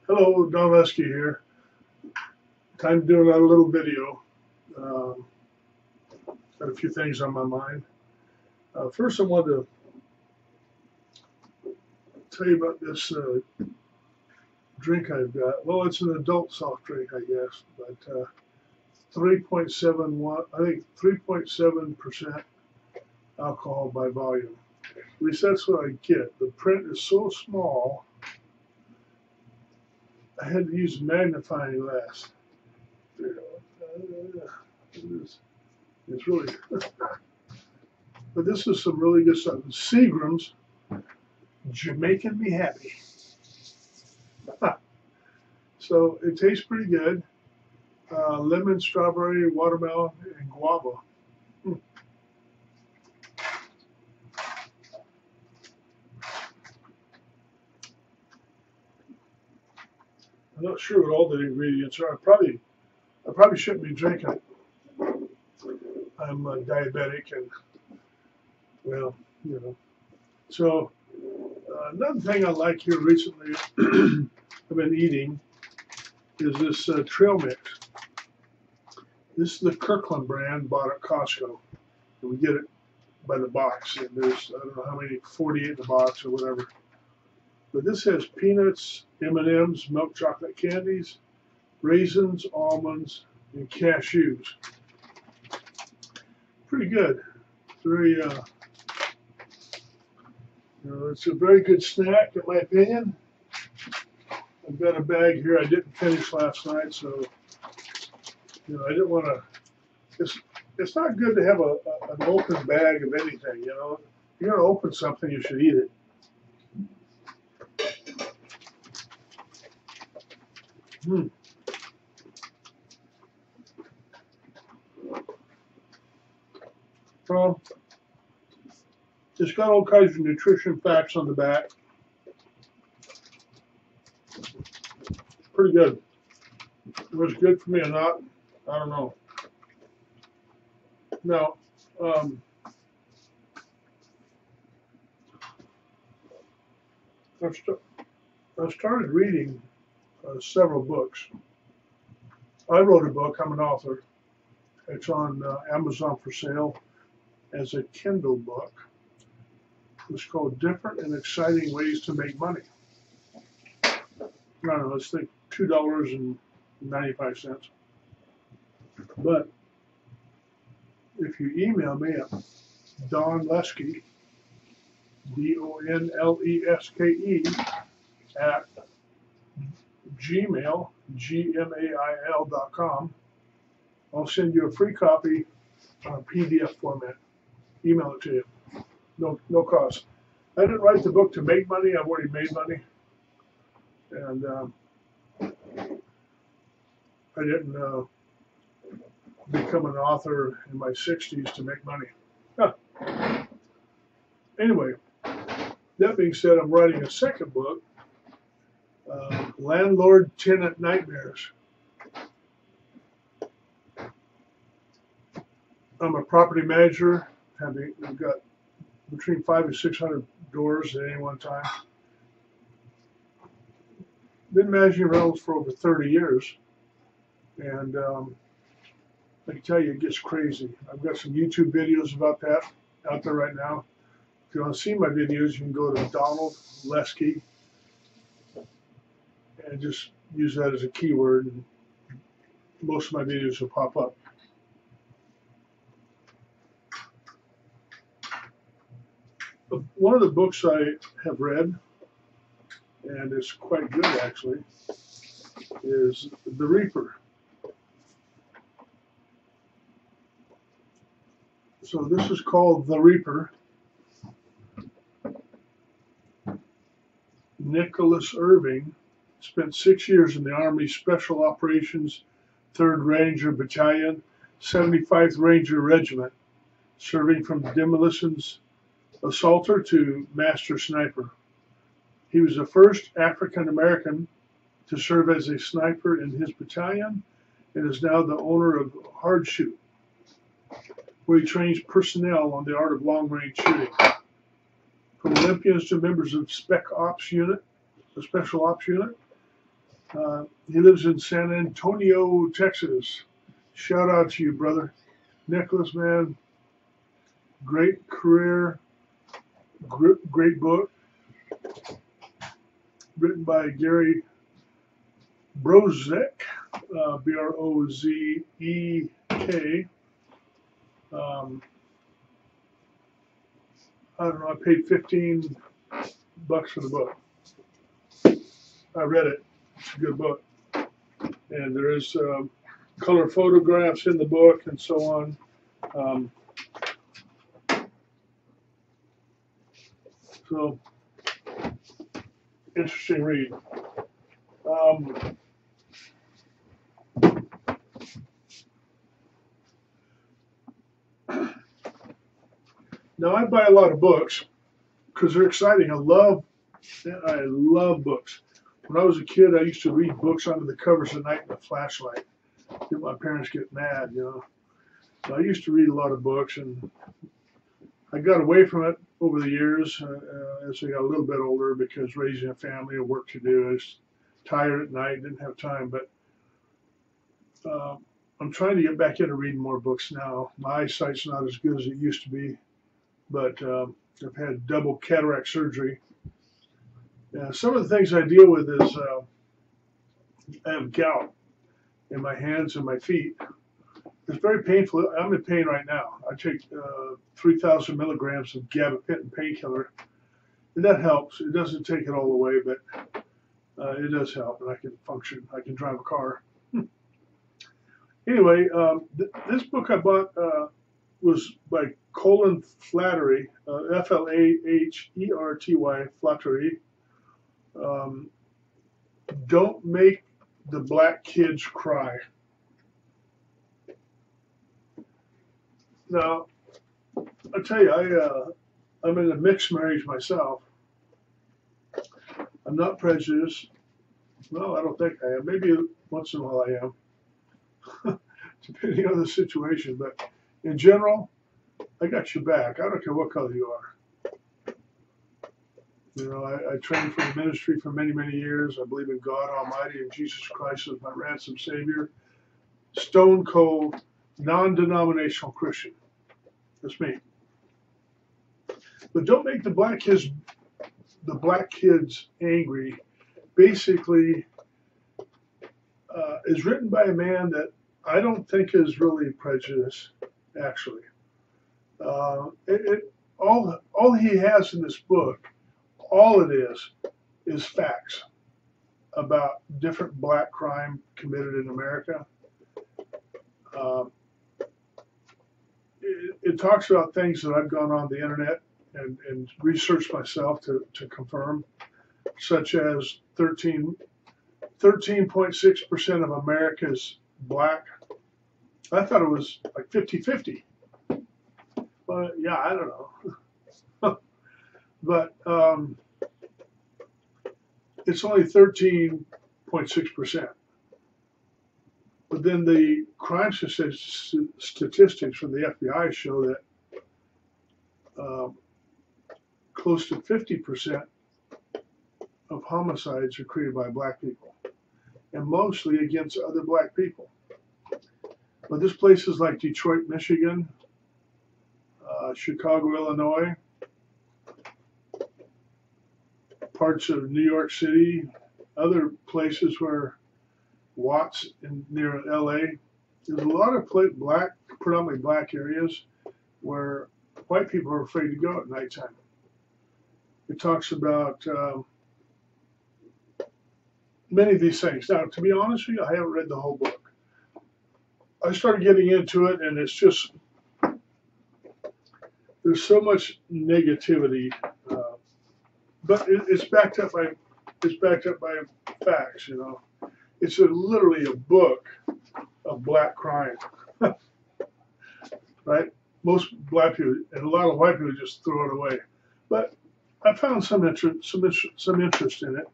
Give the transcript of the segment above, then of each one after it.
Hello, Don Leske here. Time to do another little video. Um, Got a few things on my mind. First, I want to tell you about this drink I've got. Well, it's an adult soft drink, I guess, but 3.71, I think 3.7% alcohol by volume. At least that's what I get. The print is so small, I had to use a magnifying glass. It's really, but this is some really good stuff. Seagram's Jamaican Me Happy. So it tastes pretty good. Lemon, strawberry, watermelon, and guava. I'm not sure what all the ingredients are. I probably shouldn't be drinking it. I'm diabetic, and well, you know. So another thing I like here recently, I've been eating, is this trail mix. This is the Kirkland brand, bought at Costco. And we get it by the box, and there's, I don't know how many, 48 in the box or whatever. But this has peanuts, M&Ms, milk chocolate candies, raisins, almonds, and cashews. Pretty good. Very, it's a very good snack in my opinion. I've got a bag here I didn't finish last night, so I didn't want to. It's not good to have an open bag of anything. If you're going to open something, you should eat it. Well, it's got all kinds of nutrition facts on the back. Pretty good. It was good for me or not, I don't know. Now, I've started reading several books. I wrote a book. I'm an author. It's on Amazon for sale as a Kindle book. It's called Different and Exciting Ways to Make Money. I don't know, let's think $2.95. But if you email me at Don Leske, DONLESKE, at gmail.com, I'll send you a free copy on PDF format. Email it to you. No cost. I didn't write the book to make money. I've already made money. And I didn't become an author in my 60s to make money. Anyway, that being said, I'm writing a second book, Landlord-Tenant Nightmares. I'm a property manager. We've got between 500 and 600 doors at any one time. Been managing rentals for over 30 years. And I can tell you, it gets crazy. I've got some YouTube videos about that out there right now. If you want to see my videos, you can go to Donald Leske and just use that as a keyword, and most of my videos will pop up. One of the books I have read, and it's quite good actually, is The Reaper. So this is called The Reaper. Nicholas Irving spent 6 years in the Army Special Operations 3rd Ranger Battalion, 75th Ranger Regiment, serving from demolitions assaulter to master sniper. He was the first African American to serve as a sniper in his battalion and is now the owner of Hard Shoot, where he trains personnel on the art of long-range shooting. From Olympians to members of the Special Ops Unit, He lives in San Antonio, Texas. Shout out to you, brother. Nicholas, man, great career, great book, written by Gary Brozek, Brozek. I don't know, I paid $15 for the book. I read it. It's a good book. And there is color photographs in the book and so on. So, interesting read. Now I buy a lot of books because they're exciting. I love books. When I was a kid, I used to read books under the covers at night with a flashlight. Did my parents get mad, you know? I used to read a lot of books, and I got away from it over the years as I got a little bit older because raising a family and work to do. I was tired at night, didn't have time, but I'm trying to get back into reading more books now. My eyesight's not as good as it used to be, but I've had double cataract surgery. Some of the things I deal with is I have gout in my hands and my feet. It's very painful. I'm in pain right now. I take 3,000 milligrams of gabapentin painkiller, and that helps. It doesn't take it all away, but it does help, and I can function. I can drive a car. Anyway, this book I bought was by Colin Flattery, Flaherty, Flattery. Don't Make the Black Kids Cry. Now, I tell you, I'm in a mixed marriage myself. I'm not prejudiced. Well, I don't think I am. Maybe once in a while I am, depending on the situation. But in general, I got your back. I don't care what color you are. You know, I trained for the ministry for many, many years. I believe in God Almighty and Jesus Christ as my ransom Savior. Stone cold, non-denominational Christian. That's me. But don't make the black kids angry. Basically, is written by a man that I don't think is really prejudiced. Actually, all he has in this book, all it is facts about different black crime committed in America. It talks about things that I've gone on the internet and researched myself to confirm, such as 13.6% of America is black. I thought it was like 50-50. But yeah, I don't know. But it's only 13.6%. But then the crime statistics from the FBI show that close to 50% of homicides are committed by black people, and mostly against other black people. But there's places like Detroit, Michigan, Chicago, Illinois, parts of New York City, other places where Watts near LA. There's a lot of predominantly black areas where white people are afraid to go at nighttime. It talks about many of these things. Now, to be honest with you, I haven't read the whole book. I started getting into it, and it's just there's so much negativity, but it's backed up by facts. You know, it's literally a book of black crime, right? Most black people and a lot of white people just throw it away, but I found some interest in it.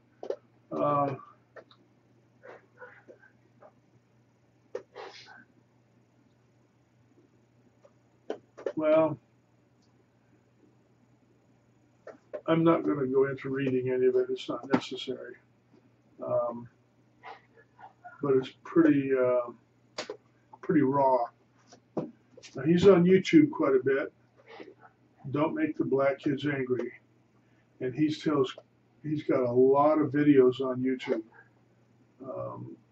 Well, I'm not going to go into reading any of it. It's not necessary. but it's pretty raw. Now, he's on YouTube quite a bit. Don't make the black kids angry, and he's got a lot of videos on YouTube.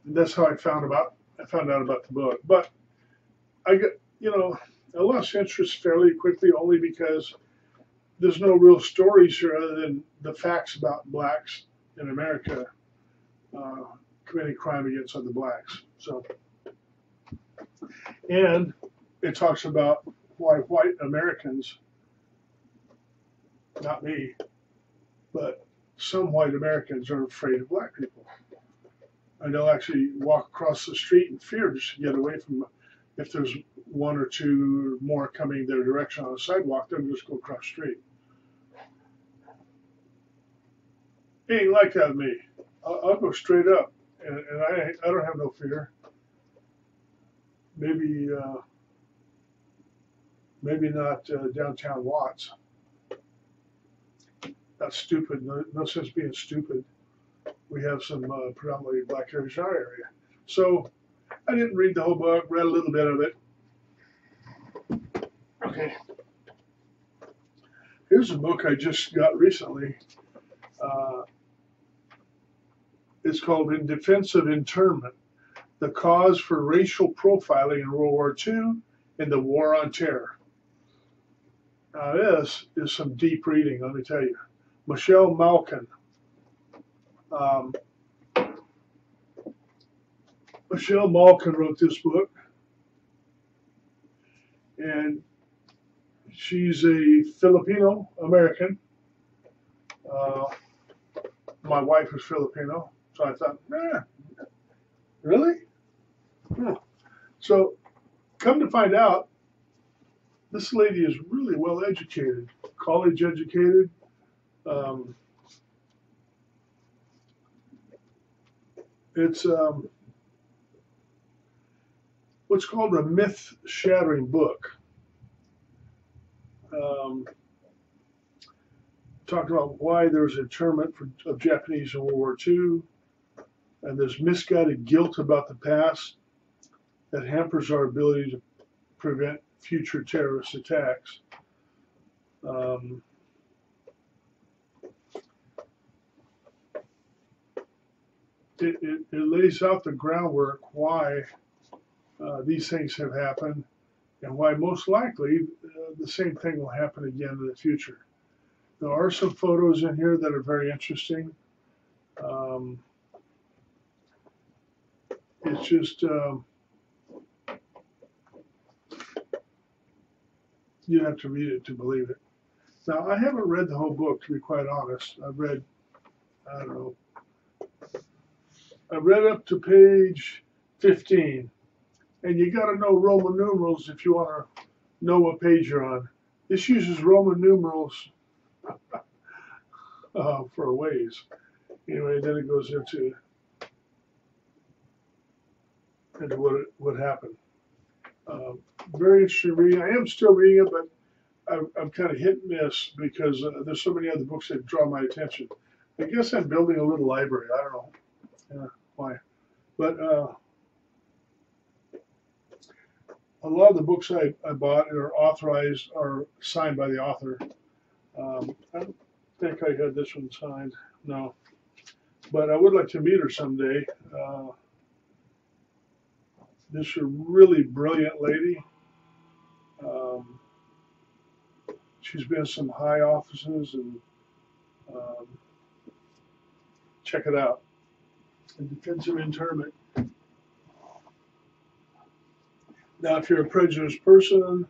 And that's how I found out about the book. But I lost interest fairly quickly, only because there's no real stories here other than the facts about blacks in America committing crime against other blacks. So, and it talks about why white Americans, not me, but some white Americans are afraid of black people. And they'll actually walk across the street in fear just to get away from, if there's one or two more coming their direction on the sidewalk, they'll just go across the street. It ain't like that with me. I'll go straight up, and I don't have no fear. Maybe not downtown Watts. That's stupid. No sense being stupid. We have some predominantly black areas in our area. So I didn't read the whole book, read a little bit of it. Okay. Here's a book I just got recently. It's called In Defense of Internment, The Cause for Racial Profiling in World War II and the War on Terror. Now this is some deep reading, let me tell you. Michelle Malkin. Michelle Malkin wrote this book, and she's a Filipino American. My wife is Filipino, so I thought, really? So, come to find out, this lady is really well educated, college educated. It's what's called a myth-shattering book. Talked about why there's internment of Japanese in World War II, and there's misguided guilt about the past that hampers our ability to prevent future terrorist attacks. It lays out the groundwork why these things have happened, and why most likely the same thing will happen again in the future. There are some photos in here that are very interesting. It's just you have to read it to believe it. Now, I haven't read the whole book, to be quite honest. I've read, I don't know, I read up to page 15. And you got to know Roman numerals if you want to know what page you're on. This uses Roman numerals for a ways. Anyway, then it goes into what happened. Very interesting reading. I am still reading it, but I'm kind of hit and miss because there's so many other books that draw my attention. I guess I'm building a little library. I don't know why. But a lot of the books I bought are authorized or signed by the author. I don't think I had this one signed. No. But I would like to meet her someday. This is a really brilliant lady. She's been in some high offices, and check it out. In Defense of Internment. Now, if you're a prejudiced person,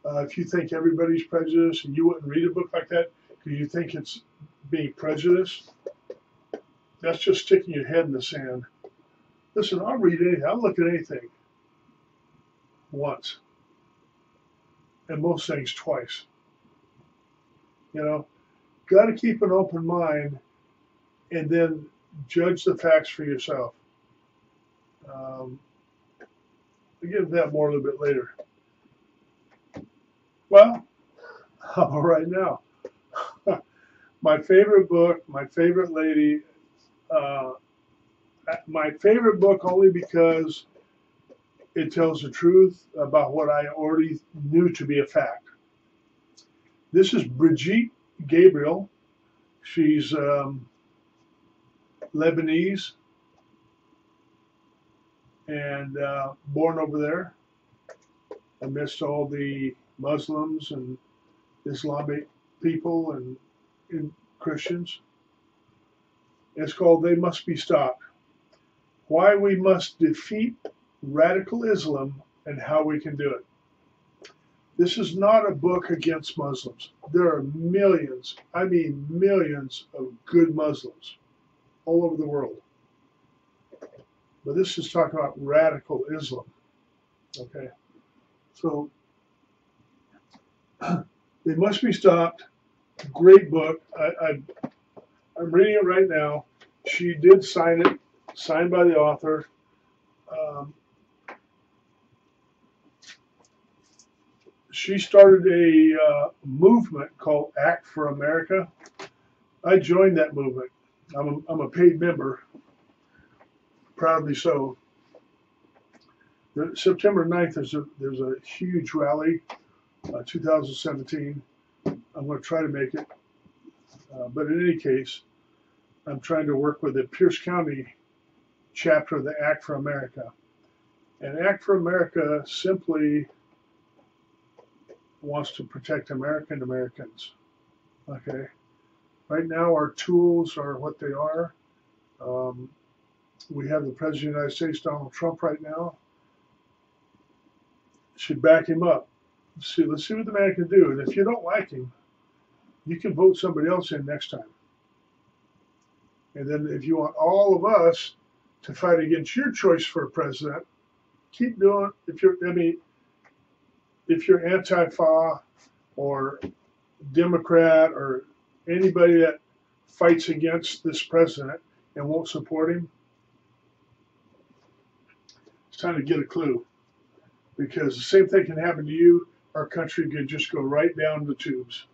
if you think everybody's prejudiced and you wouldn't read a book like that because you think it's being prejudiced, that's just sticking your head in the sand. Listen, I'll read anything. I'll look at anything once, and most things twice. You know, got to keep an open mind and then judge the facts for yourself. I'll get into that more a little bit later. Well, all right now. My favorite book, my favorite lady, My favorite book only because it tells the truth about what I already knew to be a fact. This is Brigitte Gabriel. She's Lebanese and born over there amidst all the Muslims and Islamic people and Christians. It's called They Must Be Stopped. Why we must defeat radical Islam and how we can do it. This is not a book against Muslims. There are millions, I mean millions of good Muslims all over the world. But this is talking about radical Islam. Okay, so They Must Be Stopped. Great book. I'm reading it right now. She did sign it, signed by the author. She started a movement called Act for America. I joined that movement. I'm a paid member, proudly so. September 9th, there's a huge rally, 2017. I'm going to try to make it. But in any case, I'm trying to work with the Pierce County chapter of the Act for America. And Act for America simply wants to protect Americans. Okay. Right now, our tools are what they are. We have the President of the United States, Donald Trump, right now. Should back him up. Let's see what the man can do. And if you don't like him, you can vote somebody else in next time. And then if you want all of us to fight against your choice for a president, keep doing. If you're anti-FA or Democrat or anybody that fights against this president and won't support him, it's time to get a clue. Because the same thing can happen to you. Our country could just go right down the tubes.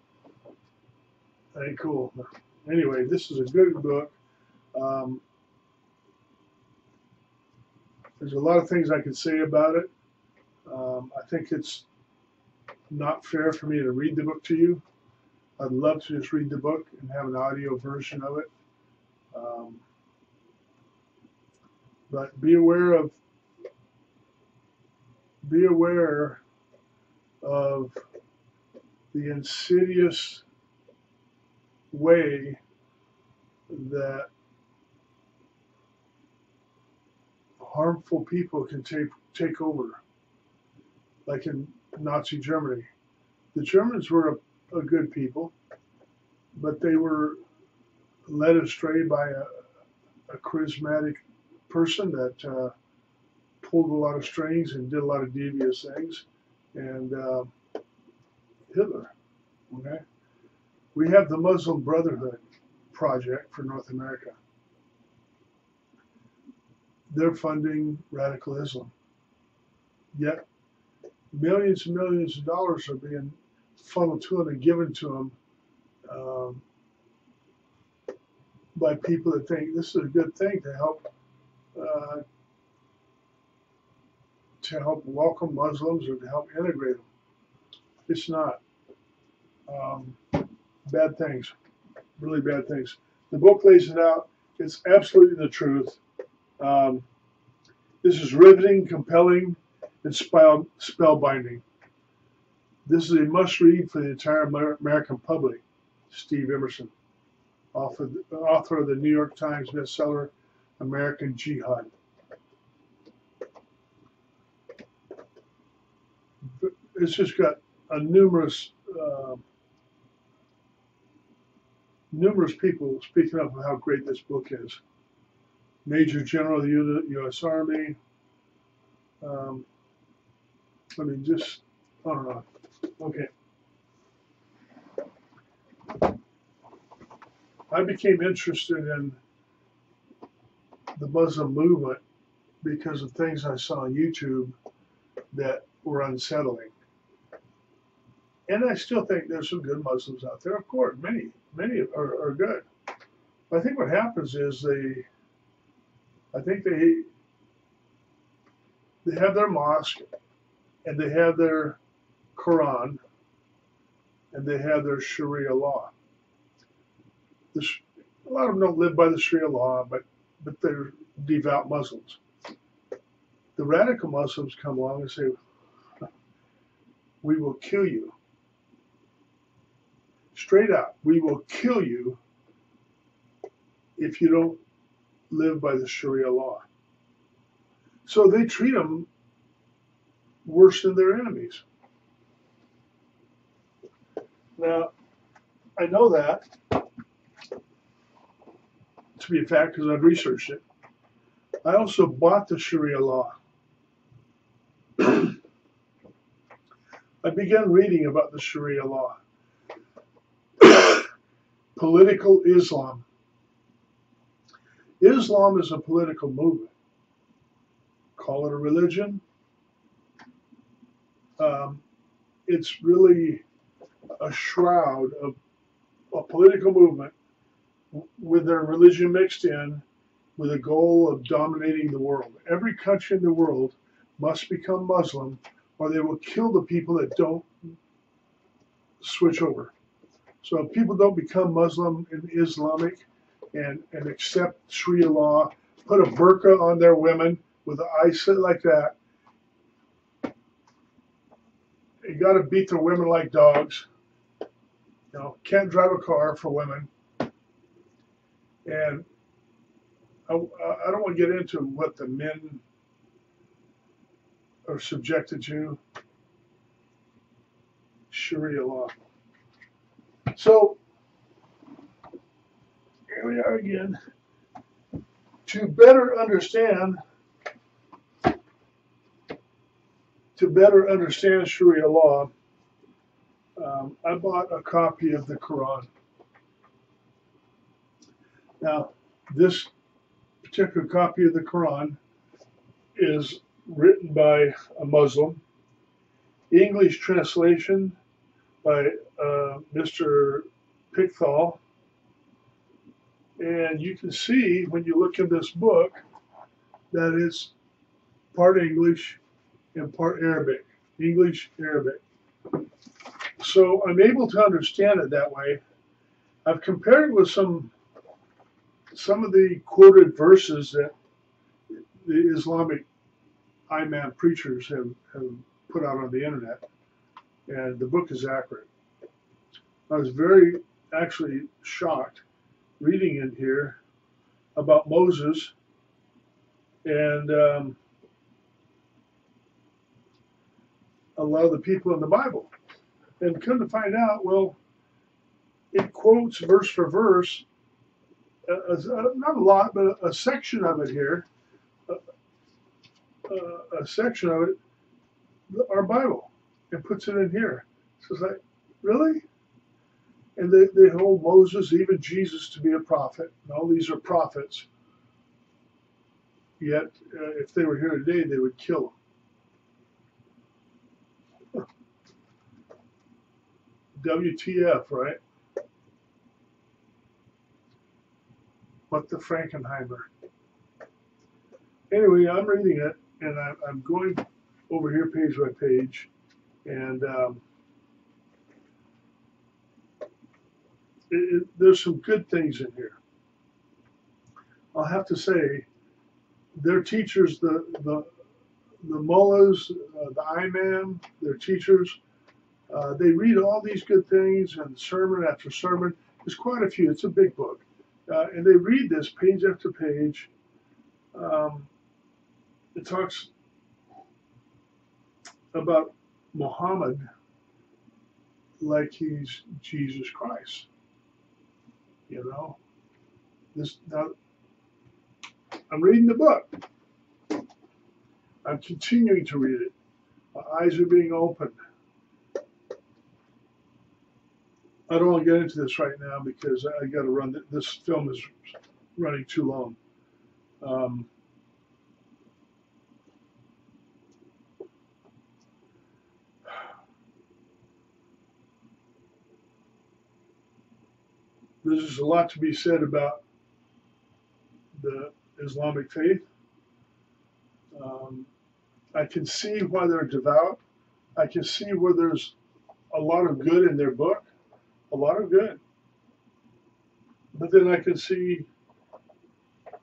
That ain't cool. Anyway, this is a good book. There's a lot of things I could say about it. I think it's not fair for me to read the book to you. I'd love to just read the book and have an audio version of it. But be aware of the insidious way that harmful people can take over, like in Nazi Germany. The Germans were a good people, but they were led astray by a charismatic person that pulled a lot of strings and did a lot of devious things, and Hitler. Okay, we have the Muslim Brotherhood Project for North America. They're funding radical Islam. Yet millions and millions of dollars are being funneled to them and given to them by people that think this is a good thing to help welcome Muslims or to help integrate them. It's not. Bad things, really bad things. The book lays it out. It's absolutely the truth. This is riveting, compelling, and spellbinding. This is a must-read for the entire American public. Steve Emerson, author of the New York Times bestseller, American Jihad. It's just got a numerous people speaking up of how great this book is. Major General of the U.S. Army. Just on and on. Okay. I became interested in the Muslim movement because of things I saw on YouTube that were unsettling. And I still think there's some good Muslims out there. Of course, many are good. But I think what happens is I think they have their mosque, and they have their Quran, and they have their Sharia law. A lot of them don't live by the Sharia law, but they're devout Muslims. The radical Muslims come along and say, we will kill you. Straight out, we will kill you if you don't live by the Sharia law. So they treat them worse than their enemies. Now, I know that to be a fact because I've researched it. I also bought the Sharia law. I began reading about the Sharia law. Political Islam. Islam is a political movement. Call it a religion. It's really a shroud of a political movement with their religion mixed in, with a goal of dominating the world. Every country in the world must become Muslim, or they will kill the people that don't switch over. So if people don't become Muslim and Islamic and accept Sharia law, put a burqa on their women with an eye slit like that, you got to beat their women like dogs. You know, can't drive a car for women. And I don't want to get into what the men are subjected to. Sharia law. So here we are again. To better understand Sharia law, I bought a copy of the Quran. Now, this particular copy of the Quran is written by a Muslim, English translation by Mr. Pickthall, and you can see when you look in this book that it's part English and part Arabic, English, Arabic. So I'm able to understand it that way. I've compared it with some of the quoted verses that the Islamic imam preachers have put out on the internet, and the book is accurate. I was very actually shocked reading in here about Moses and a lot of the people in the Bible. And come to find out, well, it quotes verse for verse, not a lot, but a section of it here, a section of it, our Bible, and puts it in here. So it's like, really? And they hold Moses, even Jesus, to be a prophet. And all these are prophets. Yet, if they were here today, they would kill them. WTF, right? What the Frankenheimer. Anyway, I'm reading it, and I'm going over here page by page, and there's some good things in here. I'll have to say, their teachers, the mullahs, the imam, their teachers, they read all these good things, and sermon after sermon. There's quite a few. It's a big book. And they read this page after page. It talks about Muhammad like he's Jesus Christ. You know, now I'm reading the book. I'm continuing to read it. My eyes are being opened. I don't want to get into this right now because I got to run. This film is running too long. There's a lot to be said about the Islamic faith. I can see why they're devout. I can see where there's a lot of good in their book, a lot of good. But then I can see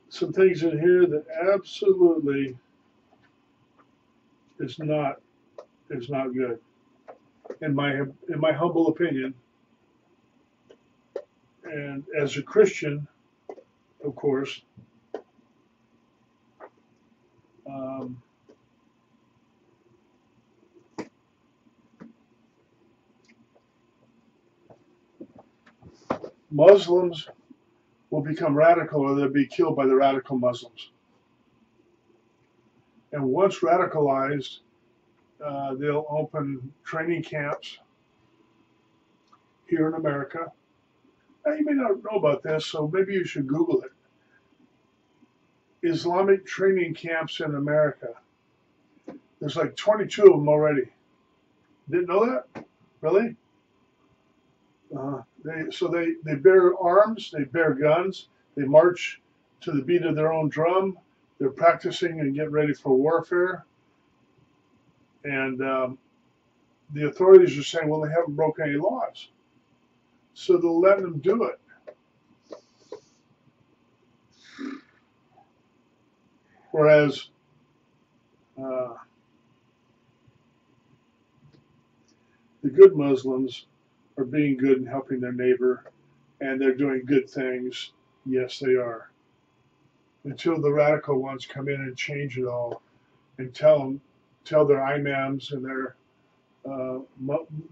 some things in here that absolutely is not good, in my humble opinion. And as a Christian, of course, Muslims will become radical or they'll be killed by the radical Muslims. And once radicalized, they'll open training camps here in America. Now, you may not know about this, so maybe you should Google it. Islamic training camps in America. There's like 22 of them already. Didn't know that? Really? They bear arms, they bear guns, they march to the beat of their own drum. They're practicing and getting ready for warfare. And the authorities are saying, well, they haven't broken any laws. So they'll let them do it. Whereas the good Muslims are being good and helping their neighbor, and they're doing good things. Yes, they are. Until the radical ones come in and change it all and tell their imams and their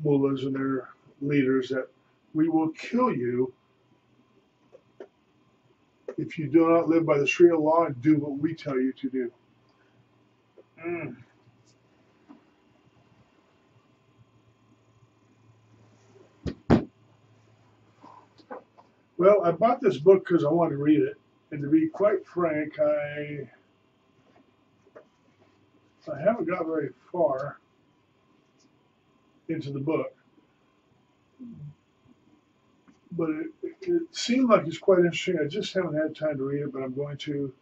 mullahs and their leaders that we will kill you if you do not live by the Sharia law and do what we tell you to do. Well, I bought this book because I wanted to read it. And to be quite frank, I haven't got very far into the book. But it seemed like it's quite interesting. I just haven't had time to read it, but I'm going to.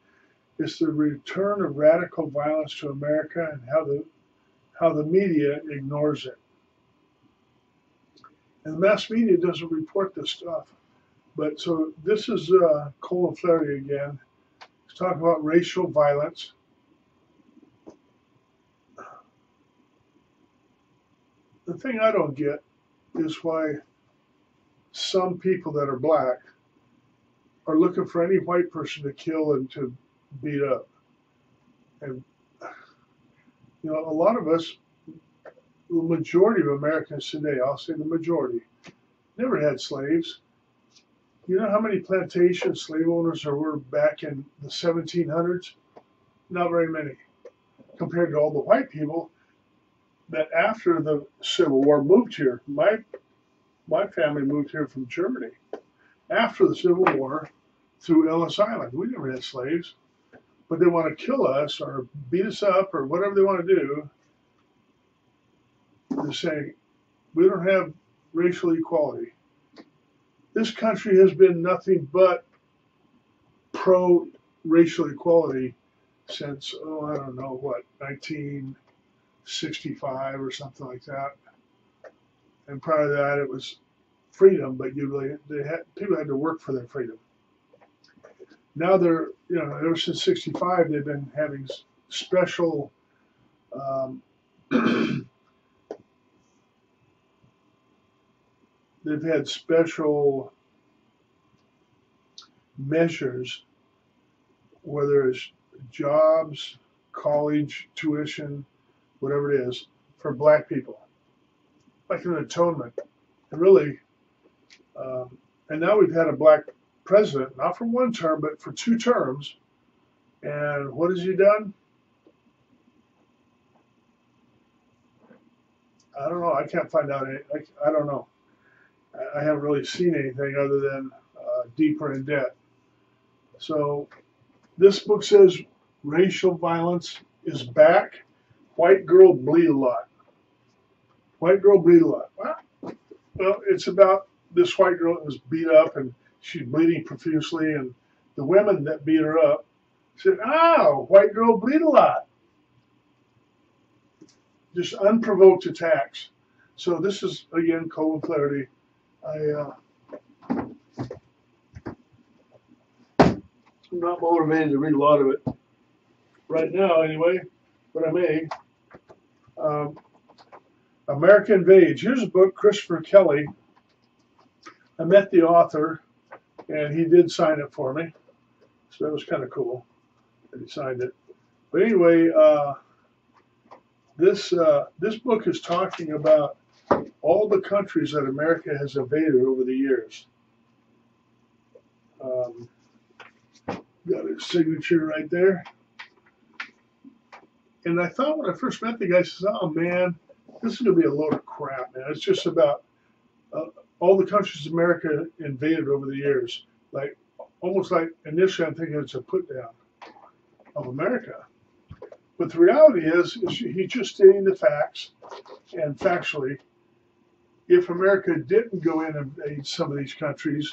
It's the return of radical violence to America and how the media ignores it. And the mass media doesn't report this stuff. But so this is Colin Flaherty again. He's talking about racial violence. The thing I don't get is why some people that are black are looking for any white person to kill and to beat up. And, you know, a lot of us, the majority of Americans today, I'll say the majority, never had slaves. You know how many plantation slave owners there were back in the 1700s? Not very many, compared to all the white people that after the Civil War moved here. My family moved here from Germany after the Civil War through Ellis Island. We never had slaves, but they want to kill us or beat us up or whatever they want to do. They're saying we don't have racial equality. This country has been nothing but pro-racial equality since, I don't know what, 1965 or something like that. And prior to that, it was freedom, but people had to work for their freedom. Now they're, ever since '65, they've been having special they've had special measures, whether it's jobs, college tuition, whatever it is, for black people, like an atonement. And really, and now we've had a black president, not for one term, but for 2 terms. And what has he done? I don't know. I can't find out. I don't know. I haven't really seen anything other than deeper in debt. So this book says racial violence is back. White girl bleed a lot. White girl bleed a lot. Well, it's about this white girl that was beat up and she's bleeding profusely, and the women that beat her up Said, white girl bleed a lot. Just unprovoked attacks. So this is, again, colon clarity. I'm not motivated to read a lot of it right now, anyway, but I may. America Invades. Here's a book, Christopher Kelly. I met the author, and he did sign it for me, so that was kind of cool that he signed it. But anyway, this book is talking about all the countries that America has invaded over the years. Got his signature right there. And I thought when I first met the guy, I said, oh man, this is going to be a load of crap, man. It's just about all the countries America invaded over the years. Like, almost like initially I'm thinking it's a put down of America. But the reality is he's just stating the facts. And factually, if America didn't go in and invade some of these countries,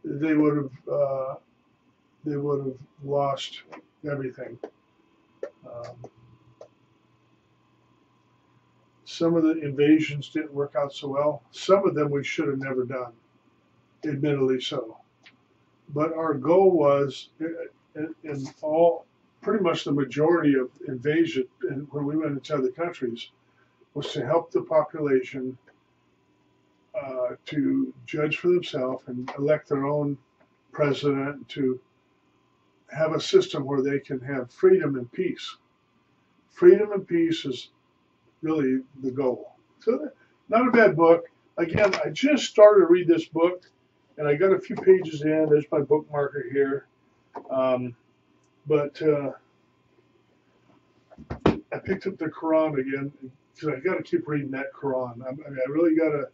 they would have lost everything. Some of the invasions didn't work out so well. Some of them we should have never done, admittedly so. But our goal was, in all, pretty much the majority of invasion, and when we went into other countries, was to help the population to judge for themselves and elect their own president, to have a system where they can have freedom and peace. Freedom and peace is really the goal. So, not a bad book. Again, I just started to read this book, and I got a few pages in. There's my bookmarker here. But I picked up the Quran again because I got to keep reading that Quran. I really got to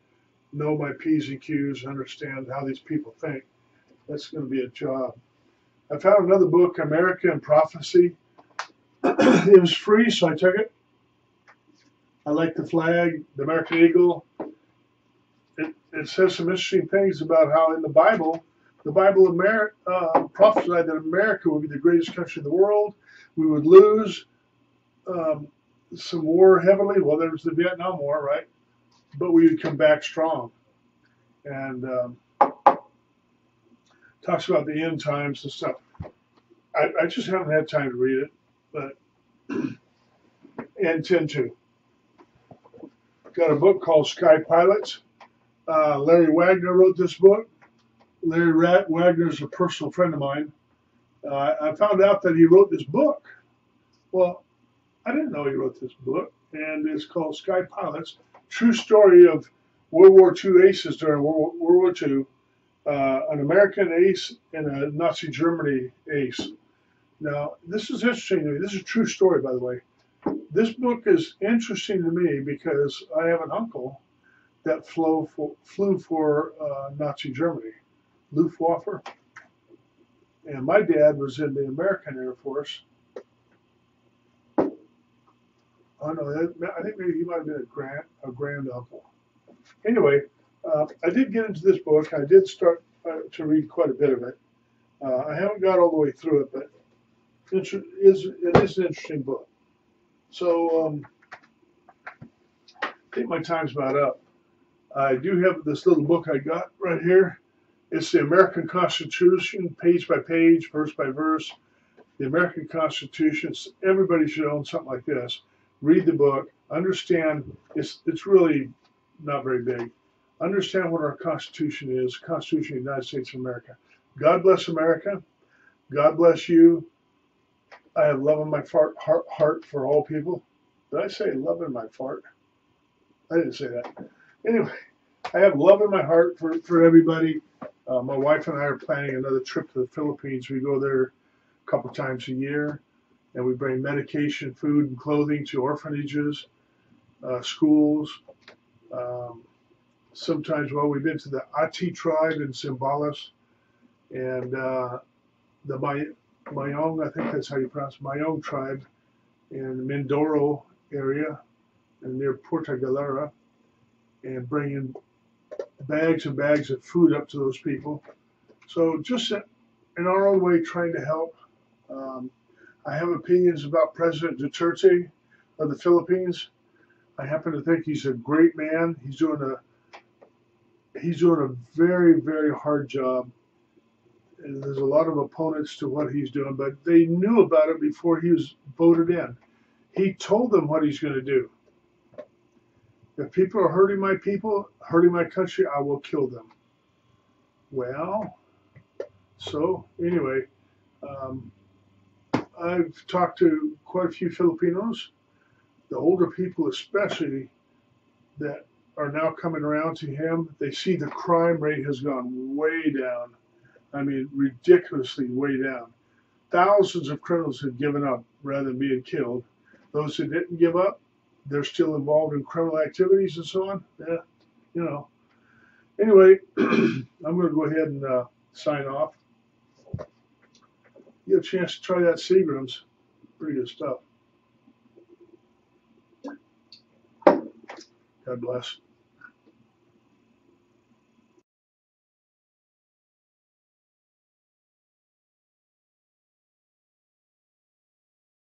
know my P's and Q's, understand how these people think. That's going to be a job. I found another book, America and Prophecy. It was free, so I took it. I like the flag, the American eagle. It says some interesting things about how in the Bible prophesied that America would be the greatest country in the world. We would lose some war heavily. Well, there was the Vietnam War, right? But we would come back strong. And talks about the end times and stuff. I just haven't had time to read it, but intend to. Got a book called Sky Pilots. Larry Wagner wrote this book. Larry Wagner is a personal friend of mine. I found out that he wrote this book. Well, I didn't know he wrote this book, and it's called Sky Pilots. True story of World War II aces during World War II. An American ace and a Nazi Germany ace. Now, this is interesting to me. This is a true story, by the way. This book is interesting to me because I have an uncle that flew for Nazi Germany, Luftwaffe. And my dad was in the American Air Force. Oh no, I think maybe he might have been a grand uncle. Anyway, I did get into this book. I did start to read quite a bit of it. I haven't got all the way through it, but it is an interesting book. So I think my time's about up. I do have this little book I got right here. It's the American Constitution, page by page, verse by verse. The American Constitution. Everybody should own something like this. Read the book. Understand. It's really not very big. Understand what our Constitution is. Constitution of the United States of America. God bless America. God bless you. I have love in my heart for all people. Did I say love in my fart? I didn't say that. Anyway, I have love in my heart for everybody. My wife and I are planning another trip to the Philippines. We go there a couple times a year, and we bring medication, food, and clothing to orphanages, schools. Sometimes, well, we've been to the Ati tribe in Zimbalas, and the Mayong, I think that's how you pronounce it, Mayong tribe in the Mindoro area and near Puerto Galera, and bringing bags and bags of food up to those people. So just in our own way, trying to help. I have opinions about President Duterte of the Philippines. I happen to think he's a great man. He's doing a very, very hard job. And there's a lot of opponents to what he's doing, but they knew about it before he was voted in. He told them what he's going to do. If people are hurting my people, hurting my country, I will kill them. Well, so anyway, I've talked to quite a few Filipinos, the older people especially, that are now coming around to him. They see the crime rate has gone way down. I mean, ridiculously way down. Thousands of criminals have given up rather than being killed. Those who didn't give up, they're still involved in criminal activities and so on. Yeah, you know. Anyway, I'm going to go ahead and sign off. You get a chance to try that Seagram's. Pretty good stuff. God bless.